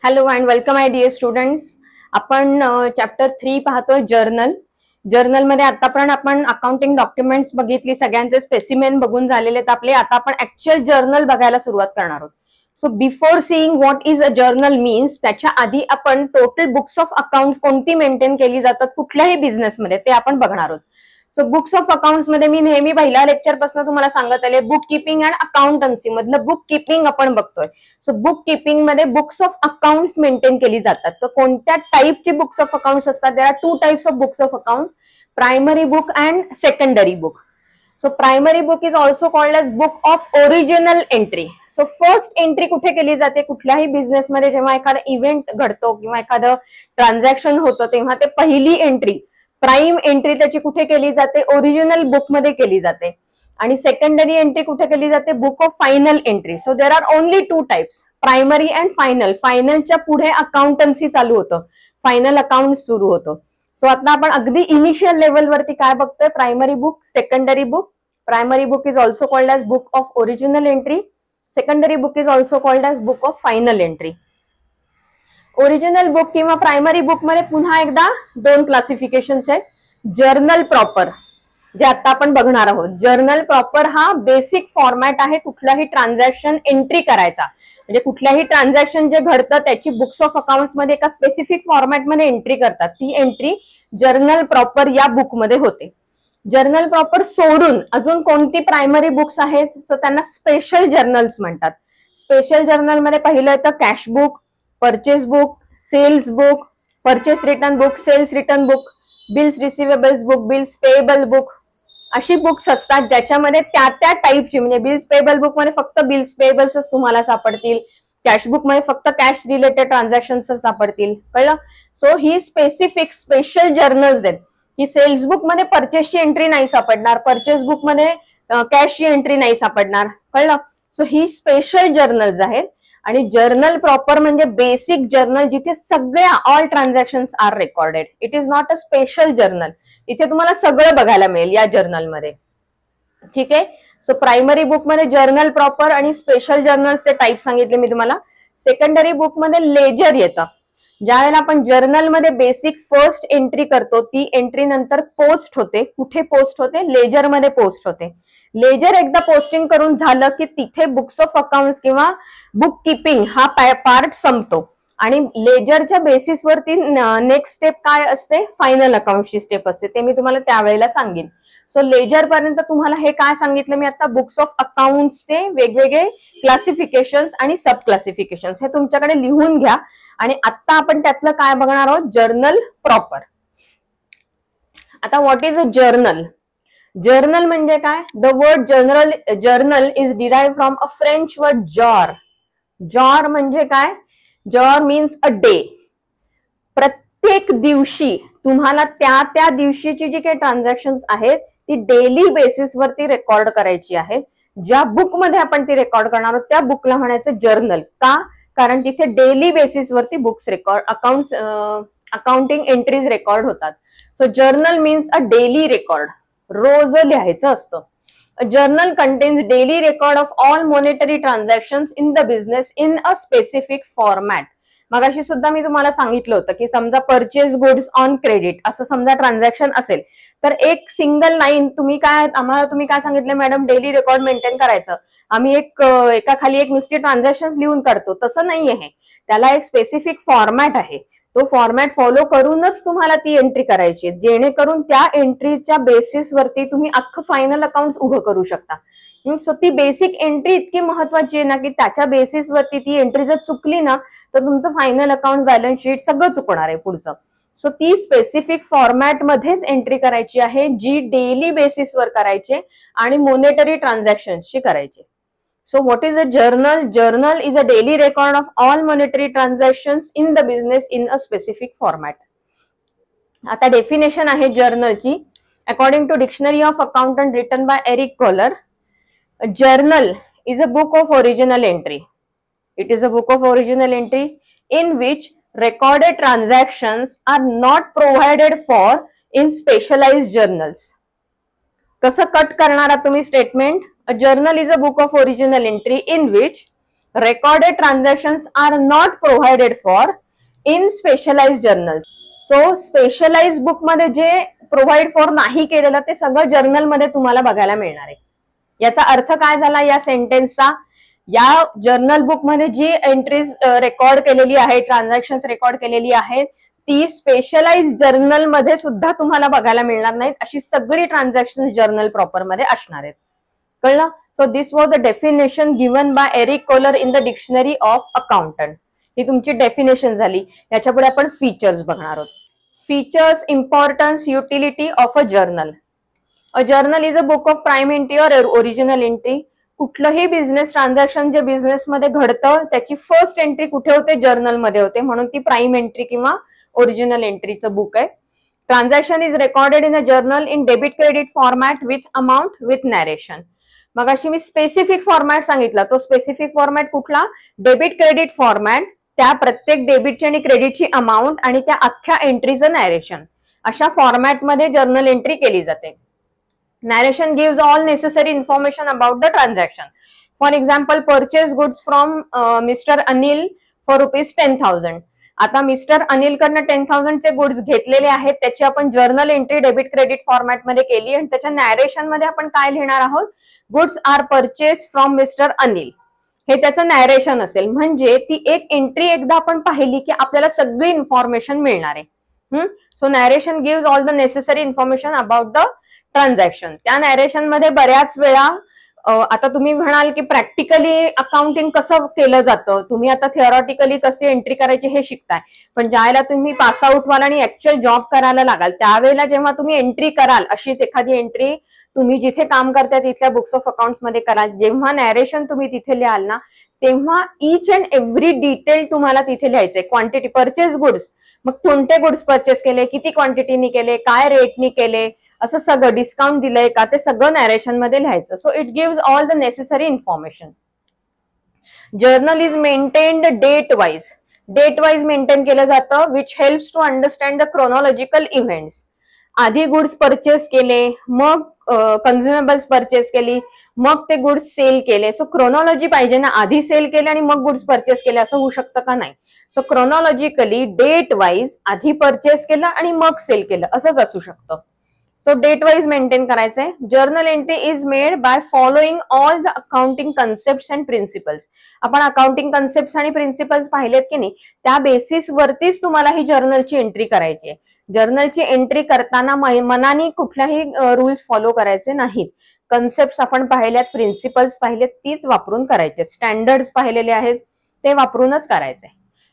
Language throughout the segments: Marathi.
Hello and welcome my dear students. आपण चॅप्टर 3 पाहतोय जर्नल. जर्नलमध्ये आतापर्यंत आपण अकाउंटिंग डॉक्युमेंट्स बघितली, सगळ्यांचे स्पेसिमेन बघून झालेले आहेत आपले. आता आपण ऍक्च्युअल जर्नल बघायला सुरुवात करणार आहोत. So before seeing what is a journal means, त्याच्या आधी आपण टोटल बुक्स ऑफ अकाउंट्स कोणती मेंटेन केली जातात कुठल्याही बिझनेसमध्ये ते आपण बघणार आहोत. सो बुक्स ऑफ अकाउंट्स मध्ये मी नेहमी पहिल्या लेक्चर पासून तुम्हाला सांगत आले, बुक किपिंग अँड अकाउंटन्सी मधलं बुक किपिंग आपण बघतोय. सो बुक किपिंग मध्ये बुक्स ऑफ अकाउंट्स मेंटेन केली जातात. तर कोणत्या टाईपची बुक्स ऑफ अकाउंट्स असतात? There are two types of books of accounts, primary book and secondary book. So primary book is also called as book of original entry. So first entry कुठे केली जाते? कुठल्याही बिझनेसमध्ये जेव्हा एखादा इव्हेंट घडतो किंवा एखादं ट्रान्झॅक्शन होतं तेव्हा ते पहिली एंट्री, प्राइम एंट्री त्याची कुठे केली जाते? ओरिजिनल बुक मध्ये केली जाते. आणि सेकंडरी एंट्री कुठे केली जाते? Book of final entry. So there are only two types, primary and final. फायनलच्या पुढे अकाउंटन्सी चालू होतं, फायनल अकाउंट सुरू होतं. सो आता आपण अगदी इनिशियल लेवलवरती काय बघतोय? Primary book, secondary book. Primary book is also called as book of original entry. Secondary book is also called as book of final entry. Original book किंवा प्रायमरी बुक मध्ये पुन्हा एकदा दोन क्लासिफिकेशन्स आहेत. जर्नल प्रॉपर, जे आता आपण बघणार आहोत. जर्नल प्रॉपर हा बेसिक फॉर्मॅट आहे कुठलाही ट्रान्झॅक्शन एंट्री करायचा. म्हणजे कुठल्याही ट्रान्झॅक्शन जे घडतं त्याची बुक्स ऑफ अकाउंट्स मध्ये एका स्पेसिफिक फॉर्मॅटमध्ये एंट्री करतात. ती एंट्री जर्नल प्रॉपर या बुकमध्ये होते. जर्नल प्रॉपर सोडून अजून कोणती प्रायमरी बुक्स आहेत? तर त्यांना स्पेशल जर्नल्स म्हणतात. स्पेशल जर्नल मध्ये पहिलं येतं cash book, purchase book, sales book, purchase return book, sales return book, bills receivables book, bills payable book. अशी बुक्स असतात ज्याच्यामध्ये त्या त्या टाईपची, म्हणजे बिल्स पेएबल बुक मध्ये फक्त बिल्स पेएबल्सच तुम्हाला सापडतील, कॅश बुक मध्ये फक्त कॅश रिलेटेड ट्रान्झॅक्शन्स सापडतील. कळलं? सो ही स्पेसिफिक स्पेशल जर्नल्स आहेत. ही सेल्स बुक मध्ये परचेसची एंट्री नाही सापडणार, परचेस बुक मध्ये कॅशची एंट्री नाही सापडणार. कळलं? सो ही स्पेशल जर्नल्स आहेत. आणि जर्नल प्रॉपर म्हणजे बेसिक जर्नल जिथे सगळ्या all transactions are recorded. It is not a special journal. इथे तुम्हाला सगळं बघायला मिळेल या जर्नलमध्ये. ठीक आहे. सो प्रायमरी बुक मध्ये जर्नल प्रॉपर आणि स्पेशल जर्नलचे टाईप सांगितले मी तुम्हाला. सेकंडरी बुक मध्ये लेजर येतं. ज्या वेळेला आपण जर्नलमध्ये बेसिक फर्स्ट एंट्री करतो ती एंट्री नंतर पोस्ट होते. कुठे पोस्ट होते? लेजरमध्ये पोस्ट होते. लेजर एकदा पोस्टिंग करून झालं की तिथे बुक्स ऑफ अकाउंट्स किंवा बुक किपिंग हा पार्ट संपतो. आणि लेजरच्या बेसिसवरती नेक्स्ट स्टेप काय असते? फायनल अकाउंटची स्टेप असते. ते मी तुम्हाला त्यावेळेला सांगेन. सो लेजर पर्यंत तुम्हाला हे काय सांगितलं मी आता? बुक्स ऑफ अकाउंट्सचे वेगवेगळे क्लासिफिकेशन्स आणि सब क्लासिफिकेशन्स हे तुमच्याकडे लिहून घ्या. आणि आता आपण त्यातलं काय बघणार आहोत? Journal proper. आता what is a journal? Journal म्हणजे काय? The word journal is derived from a French word jour. Jour म्हणजे काय? Jour means a day. प्रत्येक दिवशी तुम्हाला त्या त्या दिवशीची जी काही ट्रान्झॅक्शन्स आहेत ती डेली बेसिसवरती रेकॉर्ड करायची आहे. ज्या बुकमध्ये आपण ती रेकॉर्ड करणार आहोत त्या बुकला म्हणायचं जर्नल. का? कारण तिथे डेली बेसिसवरती books record, accounting entries record होतात. So journal means a daily record. रोज लिहायचं असतं. A journal contains daily record of all monetary transactions in the business in a specific format. मगाशी सुद्धा मी तुम्हाला सांगितलं होतं की समजा परचेस गुड्स ऑन क्रेडिट असं समजा ट्रान्झॅक्शन असेल तर एक सिंगल लाईन तुम्ही काय सांगितलं मॅडम? डेली रेकॉर्ड मेंटेन करायचं. आम्ही एका खाली एक नुसती ट्रान्झॅक्शन लिहून काढतो, तसं नाही आहे. त्याला एक स्पेसिफिक फॉर्मॅट आहे. तो फॉर्मॅट फॉलो करूनच तुम्हाला ती एंट्री करायची, जेणेकरून त्या एंट्रीच्या बेसिसवरती तुम्ही अख्खं फायनल अकाउंट उभं करू शकता. सो ती बेसिक एंट्री इतकी महत्वाची आहे ना की त्याच्या बेसिसवरती ती एंट्री जर चुकली ना तर तुमचं फायनल अकाउंट, बॅलन्स शीट सगळं चुकणार आहे पुढचं. सो ती स्पेसिफिक फॉर्मॅट मध्येच एंट्री करायची आहे जी डेली बेसिसवर करायची आणि मॉनिटरी ट्रान्झॅक्शन्सची करायची. So what is a journal? Journal is a daily record of all monetary transactions in the business in a specific format. आता डेफिनेशन आहे जर्नलची. According to Dictionary of Accountant written by Eric Kohler, a journal is a book of original entry. It is a book of original entry in which recorded transactions are not provided for in specialized journals. कसं कट करणार आहात तुम्ही statement? A journal is a book of original entry in which recorded transactions are not provided for in specialised journals. So specialised book मध्ये जे प्रोव्हाइड फॉर नाही केलेलं ते सगळं जर्नल मध्ये तुम्हाला बघायला मिळणार आहे. याचा अर्थ काय झाला या सेंटेन्सचा? या जर्नल बुक मध्ये जी एंट्रीज रेकॉर्ड केलेली आहे, ट्रान्झॅक्शन रेकॉर्ड केलेली आहेत, ती स्पेशलाइज्ड जर्नल मध्ये सुद्धा तुम्हाला बघायला मिळणार नाहीत. अशी सगळी ट्रान्झॅक्शन जर्नल प्रॉपर मध्ये असणार आहेत. कळलं? So this was the definition given by Eric Kohler in the dictionary of accountant. ही तुमची डेफिनेशन झाली. याच्या पुढे आपण फीचर्स बघणार आहोत. Features, importance, utility of a journal. A journal is a book of prime entry or original entry. कुठलंही बिझनेस ट्रान्झॅक्शन जे बिझनेसमध्ये घडतं त्याची फर्स्ट एंट्री कुठे होते? जर्नलमध्ये होते. म्हणून ती प्राइम एंट्री किंवा ओरिजिनल एंट्रीचं बुक आहे. Transaction is recorded in a journal in debit credit format with amount with narration. मग अशी मी स्पेसिफिक फॉर्मॅट सांगितला. तो स्पेसिफिक फॉर्मॅट कुठला? Debit credit format. त्या प्रत्येक डेबिटची आणि क्रेडिटची अमाऊंट आणि त्या अख्ख्या एंट्रीचं नॅरेशन, अशा फॉर्मॅटमध्ये जर्नल एंट्री केली जाते. Narration gives all necessary information about the transaction. For example, purchase goods from mister Anil for ₹10,000. आता मिस्टर अनिल कडनं 10,000 चे गुड्स घेतलेले आहेत, त्याची आपण जर्नल एंट्री डेबिट क्रेडिट फॉर्मॅटमध्ये केली आणि त्याच्या नॅरेशन मध्ये आपण काय लिहिणार आहोत? Goods are purchase from mister Anil. हे त्याचं नॅरेशन असेल. म्हणजे ती एक एंट्री एकदा आपण पाहिली की आपल्याला सगळी इन्फॉर्मेशन मिळणार आहे. So narration gives all the necessary information about the transaction. त्या नॅरेशन मध्ये बऱ्याच वेळा आता तुम्ही म्हणाल की प्रॅक्टिकली अकाउंटिंग कसं केलं जातं, तुम्ही आता थिअरॉटिकली कशी एंट्री करायची हे शिकताय, पण ज्यावेळेला तुम्ही पास आउट व्हाल आणि ऍक्च्युअल जॉब करायला लागाल त्यावेळेला जेव्हा तुम्ही एंट्री कराल, अशीच एखादी एंट्री तुम्ही जिथे काम करताय तिथल्या बुक्स ऑफ अकाउंट्स मध्ये कराल, जेव्हा नॅरेशन तुम्ही तिथे लिहाल ना, तेव्हा ईच अँड एव्हरी डिटेल तुम्हाला तिथे लिहायचंय. क्वांटिटी, परचेस गुड्स, मग कोणते गुड्स परचेस केले, किती क्वांटिटीनी केले, काय रेटनी केले, असं सगळं, डिस्काउंट दिलंय का, ते सगळं नॅरेशन मध्ये लिहायचं. So it gives all the necessary information. Journal is maintained date wise. Date wise maintain केलं जातं, which helps to understand the chronological events. आधी गुड्स परचेस केले, मग कन्झ्युमेबल्स परचेस केली, मग ते गुड्स सेल केले. सो क्रोनॉलॉजी पाहिजे ना, आधी सेल केले आणि मग गुड्स परचेस केले असं होऊ शकतं का? नाही. सो क्रोनॉलॉजिकली डेट वाईज आधी परचेस केलं आणि मग सेल केलं असंच असू शकतं. सो डेट वाईज मेंटेन करायचंय. Journal entry is made by following all the accounting concepts and principles. आपण अकाउंटिंग कन्सेप्ट्स आणि प्रिन्सिपल्स पाहिलेत की नाही, त्या बेसिस वरतीच तुम्हाला ही जर्नलची एंट्री करायची आहे. जर्नलची एंट्री करताना मनाने कुठल्याही रूल्स फॉलो करायचे नाहीत. कन्सेप्ट आपण पाहिल्यात, प्रिन्सिपल्स पाहिलेत, तीच वापरून करायचे. स्टँडर्ड्स पाहिलेले आहेत ते वापरूनच करायचे.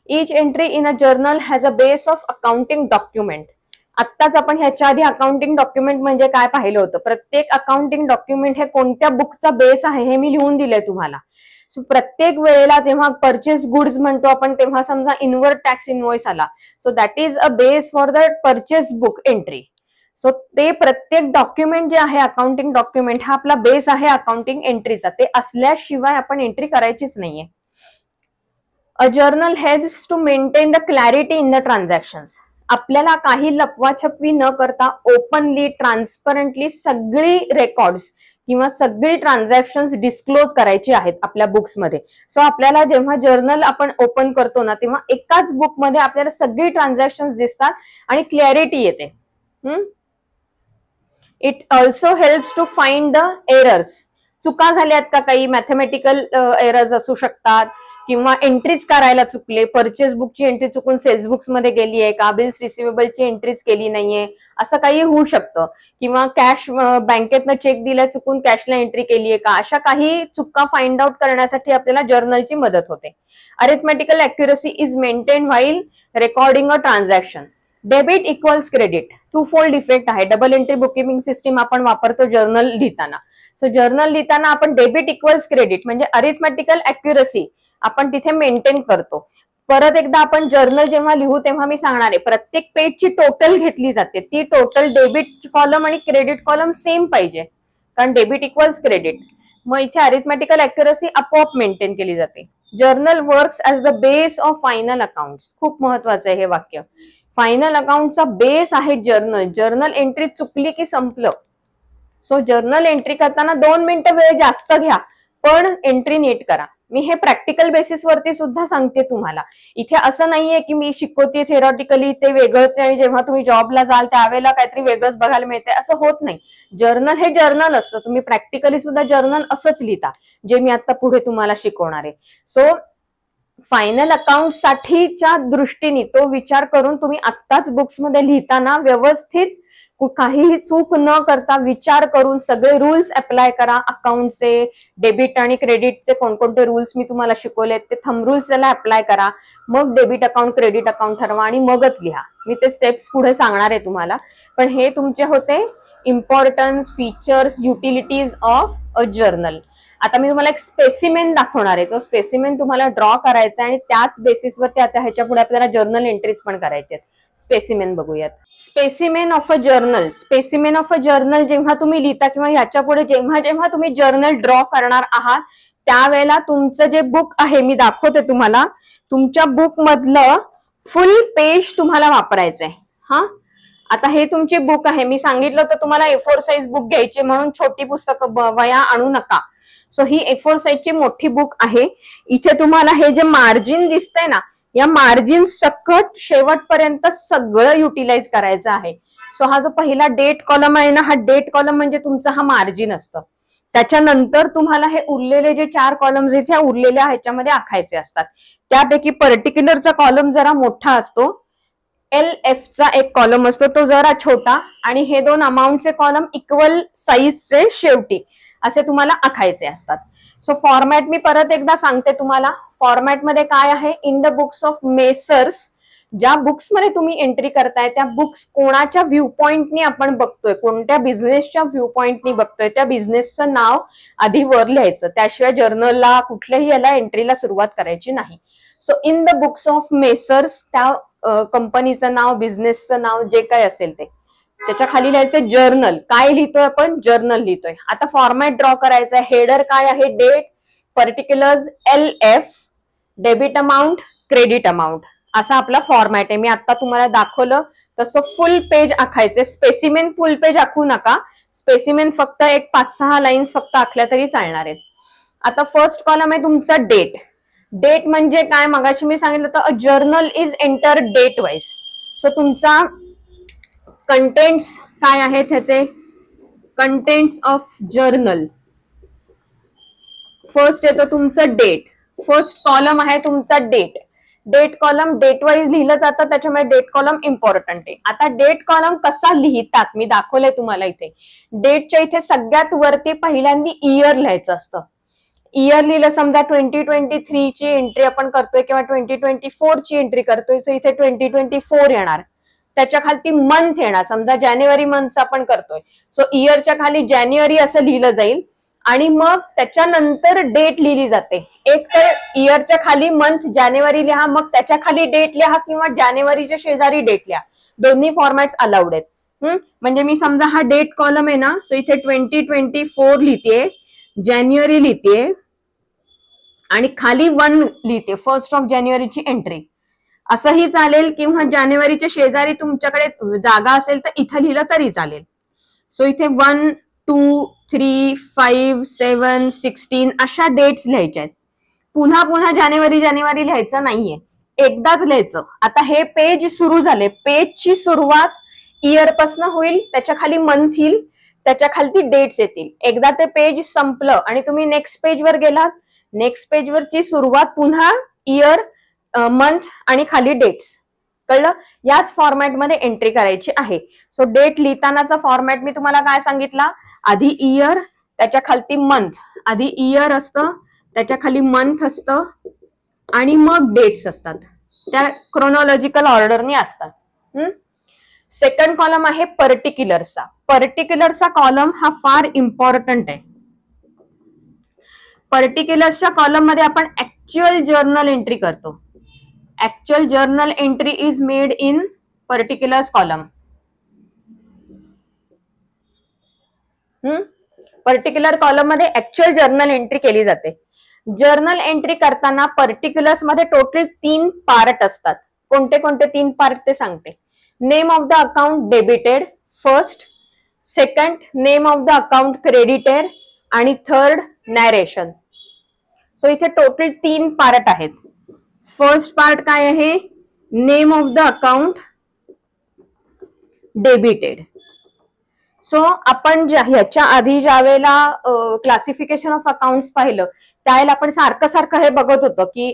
Each entry in a journal has a base of accounting document. आत्ताच आपण ह्याच्या आधी अकाउंटिंग डॉक्युमेंट म्हणजे काय पाहिलं होतं. प्रत्येक अकाउंटिंग डॉक्युमेंट हे कोणत्या बुकचा बेस आहे हे मी लिहून दिलंय तुम्हाला. सो प्रत्येक वेळेला जेव्हा परचेस गुड्स म्हणतो आपण, तेव्हा समजा इनवर्ड टॅक्स इनवॉइस आला, so that is a base for the purchase book entry. So ते प्रत्येक डॉक्युमेंट जे आहे अकाउंटिंग डॉक्युमेंट हा आपला बेस आहे अकाउंटिंग एंट्रीचा. ते असल्याशिवाय आपण एंट्री करायचीच नाहीये. A journal helps to maintain the clarity in the transactions. आपल्याला काही लपवाछपवी न करता ओपनली, ट्रान्सपरंटली सगळी रेकॉर्ड्स किंवा सगळी ट्रान्झॅक्शन्स डिस्क्लोज करायची आहेत आपल्या बुक्समध्ये. सो आपल्याला जेव्हा जर्नल आपण ओपन करतो ना, तेव्हा एकाच बुकमध्ये आपल्याला सगळी ट्रान्झॅक्शन्स दिसतात आणि क्लॅरिटी येते. It also helps to find the errors. चुका झाल्यात का, काही मॅथमॅटिकल एरर्स असू शकतात किंवा एंट्रीज करायला चुकले, परचेस बुकची एंट्री चुकून सेल्स बुक्स मध्ये गेली आहे का, बिल्स रिसिवेबलची एंट्रीज केली नाहीये, असं काही होऊ शकतं. किंवा कॅश बँकेतनं चेक दिला चुकून कॅशला एंट्री केली आहे का, अशा काही चुका फाइंड आउट करण्यासाठी आपल्याला जर्नलची मदत होते. Arithmetical accuracy is maintain while recording a transaction. Debit equals credit, two fold effect आहे. डबल एंट्री बुककीपिंग सिस्टीम आपण वापरतो जर्नल लिहिताना. सो जर्नल लिहिताना आपण डेबिट इक्वल्स क्रेडिट म्हणजे अरिथमेटिकल अॅक्युरसी आपण तिथे मेंटेन करतो. परत एकदा आपण जर्नल जेव्हा लिहू तेव्हा मी सांगणार आहे, प्रत्येक पेजची टोटल घेतली जाते. ती टोटल डेबिट कॉलम आणि क्रेडिट कॉलम सेम पाहिजे, कारण डेबिट इक्वल्स क्रेडिट. मग इथे अरिथमेटिकल अॅक्युरसी आपोआप मेंटेन केली जाते. Journal works as the base of final accounts. खूप महत्वाचं आहे हे वाक्य. फायनल अकाउंटचा बेस आहे जर्नल. जर्नल एंट्री चुकली की संपलं. सो जर्नल एंट्री करताना 2 मिनिटं वेळ जास्त घ्या, पण एंट्री नीट करा. मी हे प्रॅक्टिकल बेसिसवरती सुद्धा सांगते तुम्हाला. इथे असं नाहीये की मी शिकवते थेरॉटिकली ते वेगळंच आहे आणि जेव्हा तुम्ही जॉबला जाल त्यावेळेला काहीतरी वेगळंच बघायला मिळते, असं होत नाही. जर्नल हे जर्नल असतं. तुम्ही प्रॅक्टिकली सुद्धा जर्नल असंच लिहिता जे मी आता पुढे तुम्हाला शिकवणार आहे. सो फायनल अकाउंट साठीच्या दृष्टीने तो विचार करून तुम्ही आत्ताच बुक्समध्ये लिहिताना व्यवस्थित काहीही चूक न करता विचार करून सगळे रूल्स अप्लाय करा. अकाउंटचे, डेबिट आणि क्रेडिटचे कोणकोणते रूल्स मी तुम्हाला शिकवले ते थंब रूल्स त्याला अप्लाय करा. मग डेबिट अकाउंट, क्रेडिट अकाउंट ठरवा आणि मगच लिहा. मी ते स्टेप्स पुढे सांगणार आहे तुम्हाला. पण हे तुमचे होते importance, features, utilities of a journal. आता मी तुम्हाला एक स्पेसिमेन दाखवणार आहे. तो स्पेसिमेन तुम्हाला ड्रॉ करायचा आहे आणि त्याच बेसिसवरती आता ह्याच्या पुढे आपल्याला जर्नल एंट्रीज पण करायचे. स्पेसिमेन बघूयात. Specimen of a journal. Specimen of a journal जेव्हा तुम्ही लिहिता किंवा याच्या पुढे जेव्हा जेव्हा तुम्ही जर्नल ड्रॉ करणार आहात त्यावेळेला तुमचं जे बुक आहे, मी दाखवते तुम्हाला, तुमच्या बुक मधलं फुल पेज तुम्हाला वापरायचंय. हा, आता हे तुमची बुक आहे. मी सांगितलं होतं तुम्हाला A4 साईज बुक घ्यायची म्हणून छोटी पुस्तकं वया आणू नका. सो ही A4 साईजची मोठी बुक आहे. इथे तुम्हाला हे जे मार्जिन दिसतंय ना, या मार्जिन सकट शेवटपर्यंत सगळं युटिलाइज करायचं आहे. सो हा जो पहिला डेट कॉलम आहे ना, हा डेट कॉलम म्हणजे तुमचा हा मार्जिन असतं. त्याच्यानंतर तुम्हाला हे उरलेले जे 4 कॉलम्स आहेत त्या उरलेल्या ह्याच्यामध्ये आखायचे असतात. त्यापैकी पर्टिक्युलरचा कॉलम जरा मोठा असतो, LF चा एक कॉलम असतो तो जरा छोटा, आणि हे 2 अमाऊंटचे कॉलम इक्वल साईजचे शेवटी असे तुम्हाला आखायचे असतात. सो फॉर्मॅट मी परत एकदा सांगते तुम्हाला. फॉर्मॅटमध्ये काय आहे, in the books of messrs, ज्या बुक्स मध्ये तुम्ही एंट्री करताय त्या बुक्स कोणाच्या व्ह्यू पॉइंटनी आपण बघतोय, कोणत्या बिझनेसच्या व्ह्यू पॉइंटनी बघतोय, त्या बिझनेसचं नाव आधी वर लिहायचं. त्याशिवाय जर्नलला कुठल्याही याला एंट्रीला सुरुवात करायची नाही. So in the books of messrs, त्या कंपनीचं नाव, बिझनेसचं नाव जे काय असेल ते, त्याच्या खाली लिहायचं जर्नल. काय लिहितोय आपण, जर्नल लिहितोय. आता फॉर्मॅट ड्रॉ करायचा आहे. हेडर काय आहे, date, particulars LF, debit amount, credit amount, असा आपला फॉर्मॅट आहे. मी आता तुम्हाला दाखवलं तसं फुल पेज आखायचे. स्पेसिमेन फुल पेज आखू नका. स्पेसिमेन फक्त एक 5-6 लाईन्स फक्त आखल्या तरी चालणार आहेत. आता फर्स्ट कॉलम आहे तुमचा डेट. डेट म्हणजे काय, मगाशी मी सांगितलं होतं, a journal is enter date wise. So तुमचा कंटेंट्स काय आहेत ह्याचे, कंटेंट्स ऑफ जर्नल. फर्स्ट येतो तुमचं डेट. फर्स्ट कॉलम आहे तुमचा date. Date column date wise लिहिलं जातं, त्याच्यामुळे डेट कॉलम इम्पॉर्टंट आहे. आता डेट कॉलम कसा लिहितात मी दाखवलंय तुम्हाला इथे. डेटच्या इथे सगळ्यात वरती पहिल्यांदा इयर लिहायचं असतं. इयर लिहिलं, समजा 2023 ची एंट्री आपण करतोय किंवा 2024 ची एंट्री करतोय, सो इथे 2024 येणार. त्याच्या खाली मंथ येणार, समजा जानेवारी मंथचं आपण करतोय, सो इयरच्या खाली जानेवारी असं लिहिलं जाईल. आणि मग त्याच्यानंतर डेट लिहिली जाते. एक तर इयरच्या खाली मंथ जानेवारी लिहा, मग त्याच्या खाली डेट लिहा, किंवा जानेवारीच्या शेजारी डेट लिहा. दोन्ही फॉर्मॅट्स अलाउड आहेत. म्हणजे मी समजा हा डेट कॉलम आहे ना, सो इथे 2024 लिहिते, जानेवारी लिहिते आणि खाली 1 लिहिते, 1 जानेवारीची एंट्री. असंही चालेल, किंवा जानेवारीच्या शेजारी तुमच्याकडे जागा असेल तर इथं लिहिलं तरी चालेल. सो इथे 1, 2, 3, 5, 7, 16 अशा डेट्स लिहायच्या आहेत. पुन्हा पुन्हा जानेवारी लिहायचं नाहीये, एकदाच लिहायचं. आता हे पेज सुरू झाले. पेजची सुरुवात इयर पासून होईल, त्याच्या खाली मंथ येईल, त्याच्या खाली डेट्स येतील. एकदा ते पेज संपलं आणि तुम्ही नेक्स्ट पेजवर गेलात, नेक्स्ट पेजवरची सुरुवात पुन्हा इयर, मंथ आणि खाली डेट्स. कळलं? याच फॉर्मॅटमध्ये एंट्री करायची आहे. सो डेट लिहितानाचा फॉर्मॅट मी तुम्हाला काय सांगितला, आधी इयर, त्याच्या खाली मंथ, आधी इयर असतं, त्याच्या खाली मंथ असतं आणि मग डेट्स असतात. त्या क्रोनॉलॉजिकल ऑर्डरने असतात. सेकंड कॉलम आहे पर्टिक्युलरचा. पर्टिक्युलरचा कॉलम हा फार इम्पॉर्टंट आहे. पर्टिक्युलर्सच्या कॉलम मध्ये आपण ऍक्च्युअल जर्नल एंट्री करतो. Actual journal entry is made in particulars column. Particular column मध्ये ऍक्च्युअल जर्नल एंट्री केली जाते. जर्नल एंट्री करताना पर्टिक्युलर्स मध्ये टोटल 3 पार्ट असतात. कोणते कोणते 3 पार्ट ते सांगते. Name of the account debited first, second name of the account credited, आणि थर्ड नॅरेशन. सो इथे टोटल 3 पार्ट आहेत. फर्स्ट पार्ट काय आहे, name of the account debited. So आपण ह्याच्या आधी ज्या वेळेला क्लासिफिकेशन ऑफ अकाउंट्स पाहिलं त्यावेळेला आपण सारखं हे बघत होतो की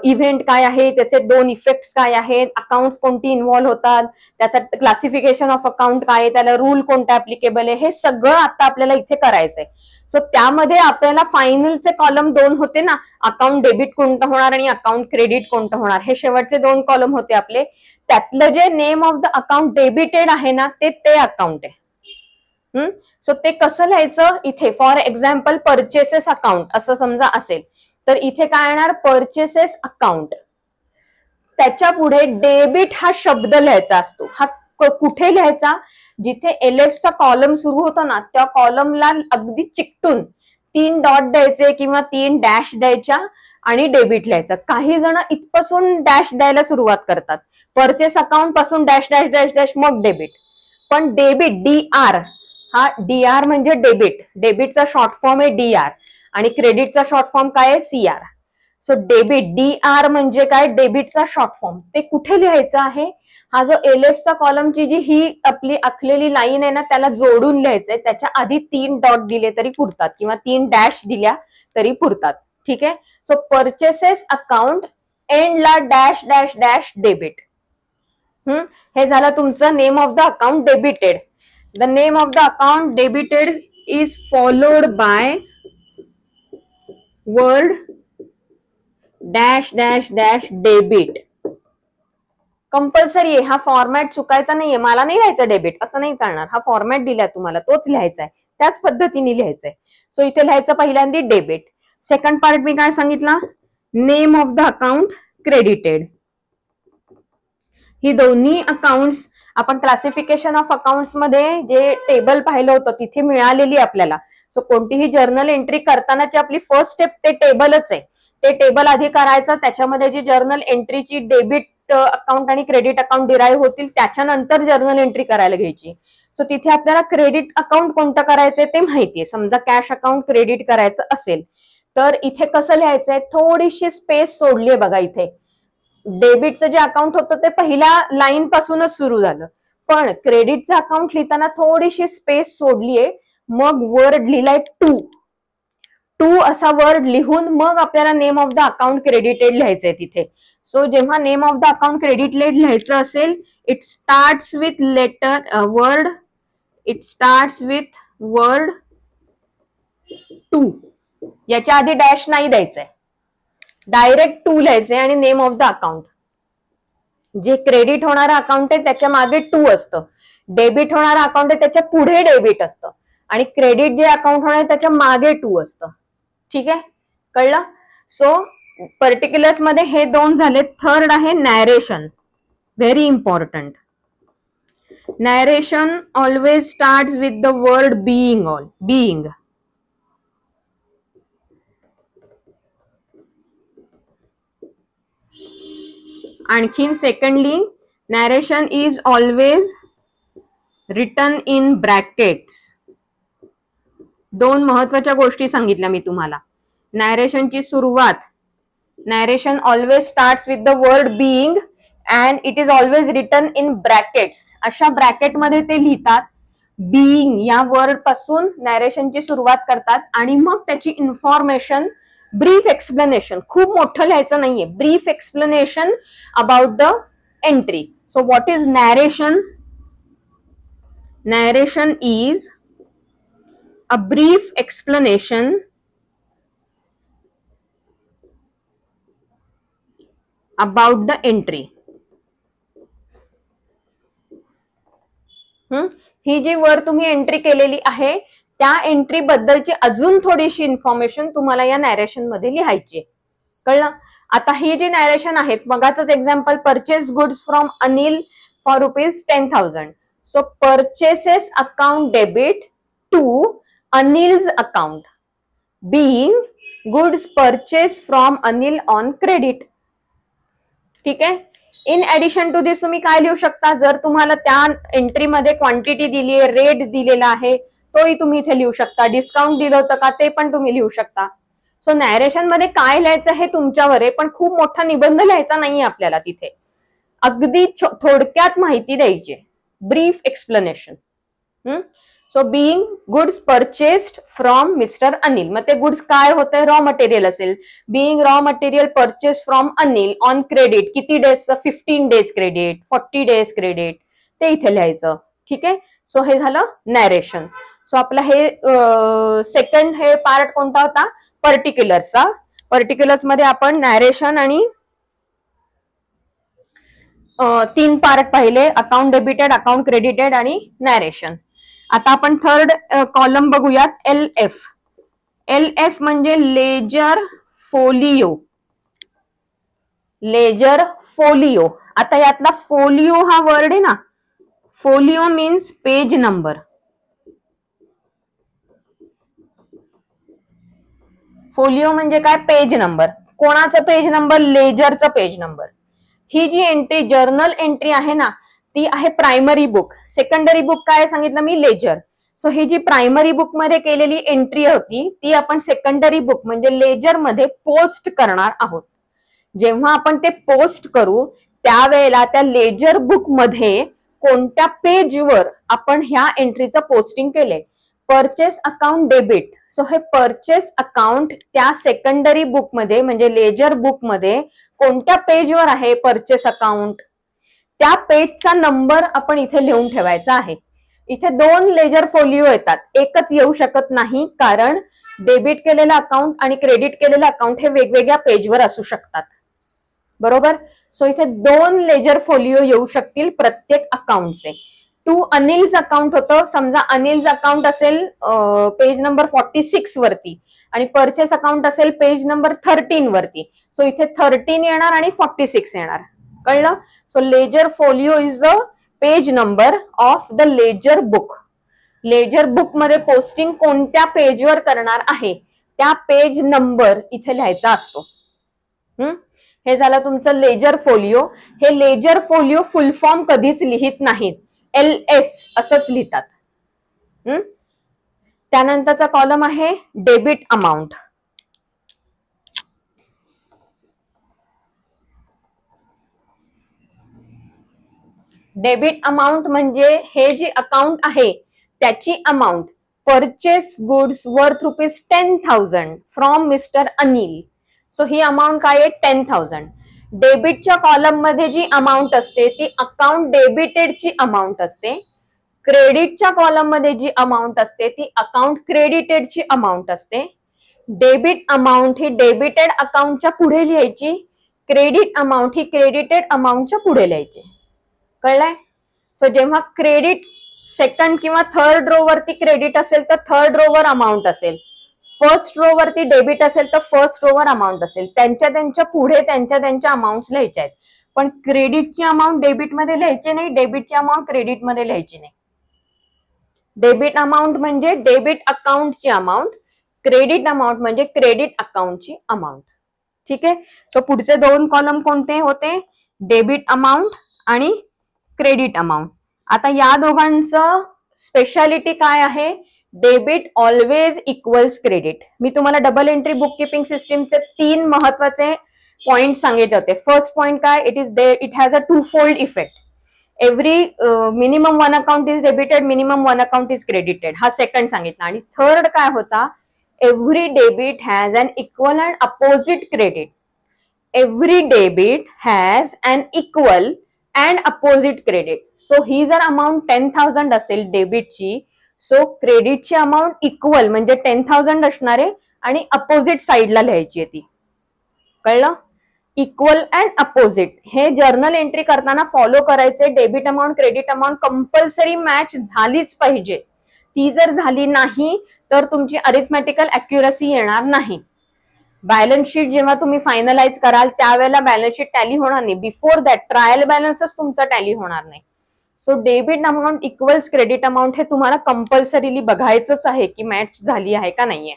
इव्हेंट काय आहे, त्याचे 2 इफेक्ट्स काय आहेत, अकाउंट्स कोणती इन्व्हॉल्व्ह होतात, त्याचा क्लासिफिकेशन ऑफ अकाउंट काय आहे, त्याला रूल कोणता ऍप्लिकेबल आहे, हे सगळं आता आपल्याला इथे करायचंय. सो त्यामध्ये आपल्याला फायनलचे कॉलम 2 होते ना, अकाउंट डेबिट कोणतं होणार आणि अकाउंट क्रेडिट कोणतं होणार, हे शेवटचे 2 कॉलम होते आपले. त्यातलं जे name of the account debited आहे ना ते अकाउंट आहे. सो ते कसं लिहायचं, इथे फॉर एक्झाम्पल परचेसेस अकाउंट असं समजा असेल तर इथे काय येणार, परचेसेस अकाउंट, त्याच्या पुढे डेबिट हा शब्द लिहायचा असतो. हा कुठे लिहायचा, जिथे एलएफचा कॉलम सुरू होतो ना त्या कॉलमला अगदी चिकटून 3 डॉट द्यायचे किंवा 3 डॅश द्यायच्या आणि डेबिट लिहायचं. काही जण इथपासून डॅश द्यायला सुरुवात करतात, परचेस अकाउंट पासून डॅश डॅश डॅश डॅश मग डेबिट. पण डेबिट डीआर, हा डीआर म्हणजे डेबिट, डेबिटचा शॉर्ट फॉर्म आहे डीआर आणि क्रेडिटचा शॉर्ट फॉर्म काय आहे सीआर. सो डेबिट डीआर म्हणजे काय, डेबिटचा शॉर्ट फॉर्म. ते कुठे लिहायचं आहे, हा जो एलएफचा कॉलमची जी ही आपली आखलेली लाईन आहे ना त्याला जोडून लिहायचंय. त्याच्या आधी 3 डॉट दिले तरी पुरतात किंवा 3 डॅश दिल्या तरी पुरतात. ठीक आहे. सो परचेसेस अकाउंट एंडला डॅश डॅश डॅश डेबिट. हे झालं तुमचं name of the account debited. The name of the account debited is followed by word dash dash dash debit. Compulsory आहे, हा फॉर्मॅट चुकायचा नाहीये. मला नाही लिहायचं डेबिट असं नाही चालणार, हा फॉर्मॅट दिलाय तुम्हाला तोच लिहायचा आहे, त्याच पद्धतीने लिहायचंय. सो इथे लिहायचं पहिल्यांदा डेबिट. सेकंड पार्ट मी काय सांगितलं, name of the account credited. ही दोन्ही अकाउंट्स आपण क्लासिफिकेशन ऑफ अकाउंट्स मध्ये जे टेबल पाहिलं होतं तिथे मिळालेली आपल्याला. सो कोणतीही जर्नल एंट्री करतानाची आपली फर्स्ट स्टेप ते टेबलच आहे. ते टेबल आधी करायचं, त्याच्यामध्ये जी जर्नल एंट्रीची डेबिट अकाउंट आणि क्रेडिट अकाउंट डिराईव्ह होतील त्याच्यानंतर जर्नल एंट्री करायला घ्यायची. सो तिथे आपल्याला क्रेडिट अकाउंट कोणतं करायचंय ते माहितीये. समजा कॅश अकाउंट क्रेडिट करायचं असेल तर इथे कसं लिहायचंय, थोडीशी स्पेस सोडलीये बघा. इथे डेबिटचं जे अकाउंट होतं ते पहिल्या लाईन पासूनच सुरू झालं, पण क्रेडिटचं अकाउंट लिहिताना थोडीशी स्पेस सोडलीये. मग वर्ड लिहिलाय टू असा वर्ड लिहून मग आपल्याला name of the account credited लिहायचंय तिथे. सो जेव्हा name of the account credited लिहायचं असेल, it starts with letter word, it starts with word 2. याच्या आधी डॅश नाही द्यायचंय, डायरेक्ट 2 लिहायचंय आणि नेम ऑफ द अकाउंट. जे क्रेडिट होणारं अकाउंट आहे त्याच्या मागे 2 असतं, डेबिट होणारं अकाउंट आहे त्याच्या पुढे डेबिट असतं आणि क्रेडिट जे अकाउंट होणार आहे त्याच्या मागे 2 असतं. ठीक आहे, कळलं. सो पर्टिक्युलर्स मध्ये हे 2 झाले. थर्ड आहे narration, very important. Narration always starts with the word being. आणखीन secondly narration is always written in brackets. 2 महत्वाच्या गोष्टी सांगितल्या मी तुम्हाला. नॅरेशनची सुरुवात, narration always starts with the word being and it is always written in brackets. अशा ब्रॅकेटमध्ये ते लिहितात. बीइंग या वर्ड पासून नॅरेशनची सुरुवात करतात आणि मग त्याची इन्फॉर्मेशन, ब्रीफ एक्सप्लेनेशन, खूप मोठं लिहायचं नाहीये, brief explanation about the entry. So what is narration? Narration is a brief explanation about the entry. ही जी वर तुम्ही एंट्री केलेली आहे त्या एंट्री बद्दलची अजून थोडीशी इन्फॉर्मेशन तुम्हाला या नॅरेशन मध्ये लिहायची. कळलं. आता ही जी नॅरेशन आहेत, मगाचंच example, purchase goods from Anil for ₹10,000. So purchases account debit to Anil's account, being goods purchased from Anil on credit. ठीक आहे. इन ऍडिशन टू दिस तुम्ही काय लिहू शकता, जर तुम्हाला त्या एंट्री मध्ये क्वांटिटी दिली आहे, रेट दिलेला आहे, तोही तुम्ही इथे लिहू शकता. डिस्काउंट दिलं होतं का ते पण तुम्ही लिहू शकता. सो नॅरेशन मध्ये काय लिहायचं हे तुमच्यावर आहे, पण खूप मोठा निबंध लिहायचा नाहीये आपल्याला तिथे. अगदी थोडक्यात माहिती द्यायची, brief explanation. So being goods purchased from mister Anil, मग ते गुड्स काय होते, रॉ मटेरियल असेल. Being raw material purchase from Anil on credit, किती डेजचं, 15 डेज क्रेडिट, 40 डेज क्रेडिट, ते इथे लिहायचं. ठीक आहे. सो हे झालं नॅरेशन. सो आपलं हे सेकंड हे पार्ट कोणता होता, पर्टिक्युलर्सचा. पर्टिक्युलर्स मध्ये आपण नॅरेशन आणि 3 पार्ट पाहिले, अकाउंट डेबिटेड, अकाउंट क्रेडिटेड आणि नॅरेशन. आता आपण थर्ड कॉलम बघूयात, LF. LF म्हणजे लेजर फोलिओ. Ledger folio. आता यातला फोलिओ हा वर्ड आहे ना, folio means page number. Folio म्हणजे काय, पेज नंबर. कोणाचं पेज नंबर, लेजरचं पेज नंबर. ही जी एंट्री, जर्नल एंट्री आहे ना, ती आहे प्रायमरी बुक. सेकंडरी बुक काय सांगितलं मी, लेजर. सो ही जी प्रायमरी बुक मध्ये केलेली एंट्री होती, ती आपण सेकंडरी बुक म्हणजे लेजर मध्ये पोस्ट करणार आहोत. जेव्हा आपण ते पोस्ट करू त्यावेळेला त्या लेजर बुक मध्ये कोणत्या पेजवर आपण ह्या एंट्रीचं पोस्टिंग केले, परचेस अकाउंट डेबिट. सो हे परचेस अकाउंट त्या सेकंडरी बुक मध्ये म्हणजे लेजर बुक मध्ये कोणत्या पेजवर आहे परचेस अकाउंट, त्या पेजचा नंबर आपण इथे लिहून ठेवायचा आहे. इथे 2 लेजर फोलिओ येतात, एकच येऊ शकत नाही, कारण डेबिट केलेलं अकाउंट आणि क्रेडिट केलेलं अकाउंट हे वेगवेगळ्या पेजवर असू शकतात. बरोबर. सो इथे 2 लेजर फोलिओ येऊ शकतील प्रत्येक अकाउंटचे. टू अनिल्स अकाउंट होतं, समजा अनिल्स अकाउंट असेल पेज नंबर 46 वरती आणि परचेस अकाउंट असेल पेज नंबर 13 वरती. सो इथे 13 येणार आणि 46 येणार. कळलं. So ledger folio is the page number of the ledger book. Ledger book मध्ये पोस्टिंग कोणत्या पेजवर करणार आहे त्या पेज नंबर इथे लिहायचा असतो. हे झालं तुमचं लेजर फोलिओ. हे लेजर फोलिओ फुल फॉर्म कधीच लिहित नाहीत, LF असंच लिहितात. त्यानंतरचा कॉलम आहे डेबिट अमाऊंट. डेबिट अमाऊंट म्हणजे हे जे अकाउंट आहे त्याची amount. Purchase goods worth ₹10,000 from mister Anil. So he amount काय आहे, 10,000. डेबिटच्या कॉलम मध्ये जी अमाऊंट असते ती अकाउंट डेबिटेडची अमाऊंट असते. क्रेडिटच्या कॉलम मध्ये जी अमाऊंट असते ती अकाउंट क्रेडिटेडची अमाऊंट असते. डेबिट अमाऊंट ही डेबिटेड अकाउंटच्या पुढे लिहायची, क्रेडिट अमाऊंट ही क्रेडिटेड अमाऊंटच्या पुढे लिहायची. कळलंय. सो जेव्हा क्रेडिट सेकंड किंवा थर्ड रो वरती क्रेडिट असेल तर थर्ड रो वर अमाऊंट असेल, फर्स्ट रो वरती डेबिट असेल तर फर्स्ट रो वर अमाऊंट असेल. त्यांच्या पुढे त्यांच्या अमाऊंट लिहायच्या आहेत, पण क्रेडिटची अमाऊंट डेबिट मध्ये लिहायची नाही, डेबिटची अमाऊंट क्रेडिट मध्ये लिहायची नाही. डेबिट अमाऊंट म्हणजे डेबिट अकाउंटची अमाऊंट, क्रेडिट अमाऊंट म्हणजे क्रेडिट अकाउंटची अमाऊंट. ठीक आहे. सो पुढचे 2 कॉलम कोणते होते, डेबिट अमाऊंट आणि क्रेडिट अमाऊंट. आता या दोघांचं स्पेशालिटी काय आहे, डेबिट ऑलवेज इक्वल्स क्रेडिट. मी तुम्हाला डबल एंट्री बुक कीपिंग सिस्टीमचे 3 महत्वाचे पॉइंट सांगितले होते. फर्स्ट पॉइंट काय, it has a 2-fold effect. Every minimum 1 account is debited, minimum 1 account is credited, हा सेकंड सांगितला. आणि थर्ड काय होता, every debit has an equal and opposite credit. Every debit has an equal and opposite credit. So ही जर अमाऊंट 10,000 असेल डेबिटची, सो क्रेडिटची अमाऊंट इक्वल म्हणजे 10,000 असणार आहे आणि अपोजिट साइडला लिहायची आहे ती. कळलं. इक्वल अँड अपोजिट हे जर्नल एंट्री करताना फॉलो करायचे. Debit amount credit amount compulsory match झालीच पाहिजे. ती जर झाली नाही तर तुमची अरिथमॅटिकल अॅक्युरसी येणार नाही. बॅलन्स शीट जेव्हा तुम्ही फायनलाइज कराल त्यावेळेला बॅलन्स शीट टॅली होणार नाही. बिफोर दॅट ट्रायल बॅलन्सच तुमचा टॅली होणार नाही. So debit amount equals credit amount हे तुम्हाला कंपल्सरीली बघायचंच आहे की मॅच झाली आहे का नाहीये.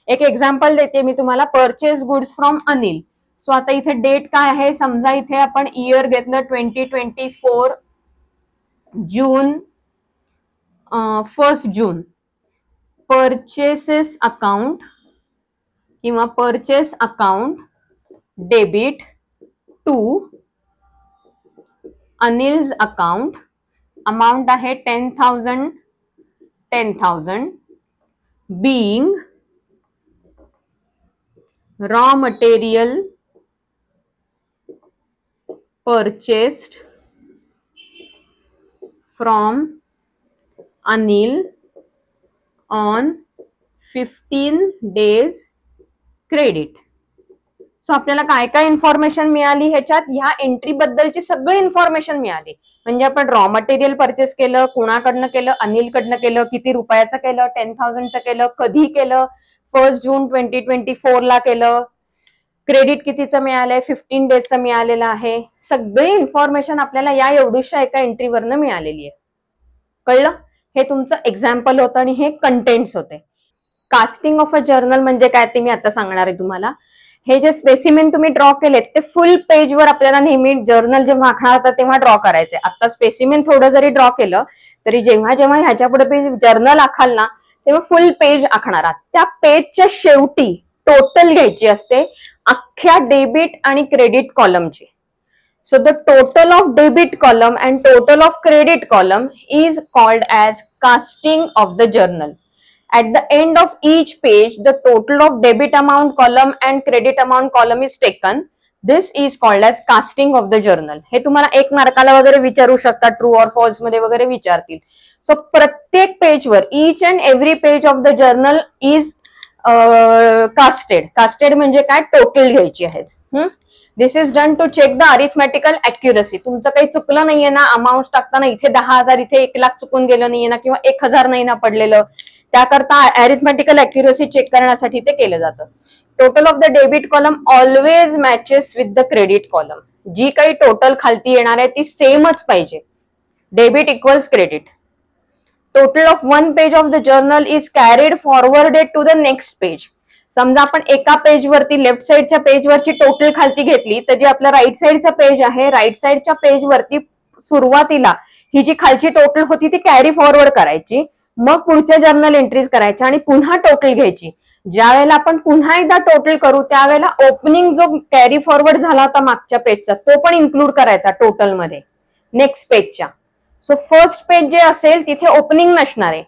एक एक्झाम्पल देते मी तुम्हाला, purchase goods from Anil. So आता इथे डेट काय आहे, समजा इथे आपण इयर घेतलं 2024 जून, 1 जून. परचेसेस अकाउंट किंवा purchase account debit to Anil's account, amount आहे 10,000 being raw material purchased from Anil on 15 days credit. So आपल्याला काय काय इन्फॉर्मेशन मिळाली ह्याच्यात, ह्या एंट्री बद्दलची सगळी इन्फॉर्मेशन मिळाली. म्हणजे आपण रॉ मटेरियल परचेस केलं, कोणाकडनं केलं, अनिलकडनं केलं, किती रुपयाचं केलं, 10,000चं केलं, कधी केलं, 1 जून 2024 ला केलं, क्रेडिट कितीचं मिळालंय, 15 डेजचं मिळालेलं आहे. सगळी इन्फॉर्मेशन आपल्याला या एवढ्याशा एका एंट्रीवरनं मिळालेली आहे. कळलं? हे तुमचं एक्झाम्पल होतं आणि हे कंटेंट्स होते. कास्टिंग ऑफ अ जर्नल म्हणजे काय ते मी आता सांगणार आहे तुम्हाला. हे जे स्पेसिमेन तुम्ही ड्रॉ केलेत ते फुल पेजवर आपल्याला नेहमी जर्नल जेव्हा आखणार होता तेव्हा ड्रॉ करायचे. आता स्पेसिमेन थोडं जरी ड्रॉ केलं तरी जेव्हा जेव्हा ह्याच्या पुढे जर्नल आखाल ना तेव्हा फुल पेज आखणार आहात. त्या पेजच्या शेवटी टोटल घ्यायची असते अख्ख्या डेबिट आणि credit कॉलमची. So the total of debit column and total of credit column is called as casting of the journal. At the end of each page, the total of debit amount column and credit amount column is taken. This is called as casting of the journal. हे तुम्हाला 1 मार्काला वगैरे विचारू शकतात, ट्रू और फॉल्स मध्ये वगैरे विचारतील. सो प्रत्येक पेजवर each and every page of the journal is casted. Casted म्हणजे काय, टोटल घ्यायची आहेत. This is done to check the arithmetical accuracy. तुमचं काही चुकलं नाहीये ना, अमाऊंट टाकताना इथे 10,000 इथे 1,00,000 चुकून गेलं नाहीये ना, किंवा 1,000 नाही ना पडलेलं, त्याकरता अरिथमॅटिकल अॅक्युरसी चेक करण्यासाठी ते केलं जातं. Total of the debit column always matches with the credit column. जी काही टोटल खालती येणार आहे ती सेमच पाहिजे. Debit equals credit. Total of 1 page of the journal is carried forwarded to the next page. समजा आपण एका पेजवरती लेफ्ट साइडच्या पेजवरची टोटल खालती घेतली तर जी आपलं राईट साइडचं पेज आहे, राईट साइडच्या पेजवरती सुरुवातीला ही जी खालची टोटल होती ती कॅरी फॉरवर्ड करायची, मग पुढच्या जर्नल एंट्रीज करायच्या आणि पुन्हा टोटल घ्यायची. ज्या वेळेला आपण पुन्हा एकदा टोटल करू त्यावेळेला ओपनिंग जो कॅरी फॉरवर्ड झाला होता मागच्या पेजचा तो पण इन्क्लूड करायचा टोटल मध्ये नेक्स्ट पेजच्या. सो फर्स्ट पेज जे असेल तिथे ओपनिंग नसणार आहे.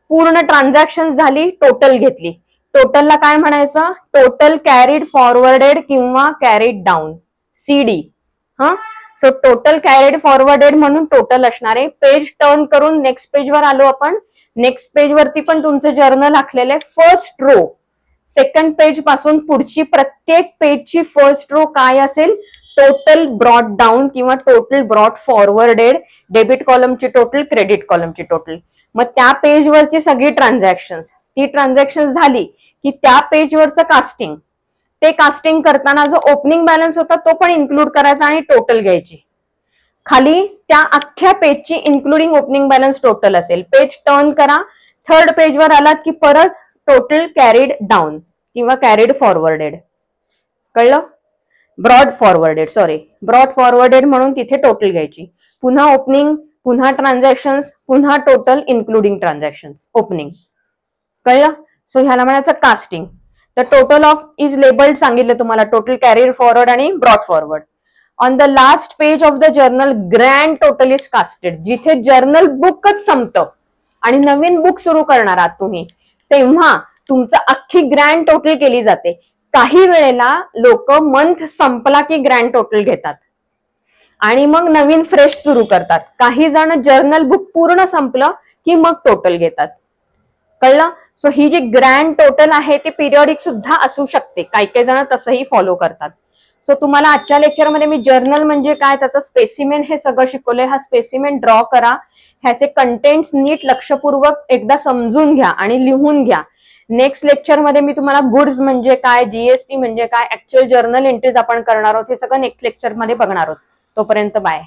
पूर्ण ट्रान्झॅक्शन झाली, टोटल घेतली. टोटलला काय म्हणायचं, टोटल कॅरीड फॉरवर्डेड किंवा carried down, CD. So total carried forwarded म्हणून टोटल असणार आहे. पेज टर्न करून नेक्स्ट पेजवर आलो आपण. नेक्स्ट पेज वरती पण तुमचं जर्नल आखलेलं आहे. फर्स्ट रो, सेकंड पेज पासून पुढची प्रत्येक पेजची फर्स्ट रो काय असेल, टोटल ब्रॉट डाऊन किंवा टोटल ब्रॉट फॉरवर्डेड, डेबिट कॉलमची टोटल, क्रेडिट कॉलमची टोटल. मग त्या पेजवरची सगळी ट्रान्झॅक्शन, ती ट्रान्झॅक्शन झाली की त्या पेजवरचं कास्टिंग, ते कास्टिंग करताना जो ओपनिंग बॅलन्स होता तो पण इन्क्लूड करायचा आणि टोटल घ्यायची. खाली त्या अख्ख्या पेजची इन्क्लुडिंग ओपनिंग बॅलन्स टोटल असेल. पेज टर्न करा, थर्ड पेजवर आलात की परत टोटल कॅरीड डाऊन किंवा कॅरीड फॉरवर्डेड. कळलं? Brought forwarded, sorry brought forwarded म्हणून तिथे टोटल घ्यायची. पुन्हा ओपनिंग, पुन्हा ट्रान्झॅक्शन्स, पुन्हा टोटल इन्क्लुडिंग ट्रान्झॅक्शन्स, ओपनिंग. कळलं? सो ह्याला म्हणायचं casting. The total of is labelled सांगितलं तुम्हाला, टोटल कॅरीड फॉरवर्ड आणि brought forward. On the last page of the journal grand total is casted. जिथे जर्नल बुकच संपतं आणि नवीन बुक सुरू करणार आहात तुम्ही तेव्हा तुमचं अख्खी ग्रँड टोटल केली जाते. काही वेळेला लोक मंथ संपला की ग्रँड टोटल घेतात आणि मग नवीन फ्रेश सुरू करतात. काही जण जर्नल बुक पूर्ण संपलं की मग टोटल घेतात. कळलं? सो ही जी ग्रँड टोटल आहे ती पिरियडिक सुद्धा असू शकते. काही जण तसंही फॉलो करतात. सो तुम्हाला आजच्या लेक्चरमध्ये मी जर्नल म्हणजे काय, त्याचं स्पेसिमेन हे सगळं शिकवलंय. हा स्पेसिमेन ड्रॉ करा, ह्याचे कंटेंट्स नीट लक्षपूर्वक एकदा समजून घ्या आणि लिहून घ्या. नेक्स्ट लेक्चरमध्ये मी तुम्हाला गुड्स म्हणजे काय, जीएसटी म्हणजे काय, ऍक्च्युअल जर्नल एंट्रीज आपण करणार आहोत, हे सगळं नेक्स्ट लेक्चरमध्ये बघणार आहोत. तोपर्यंत बाय.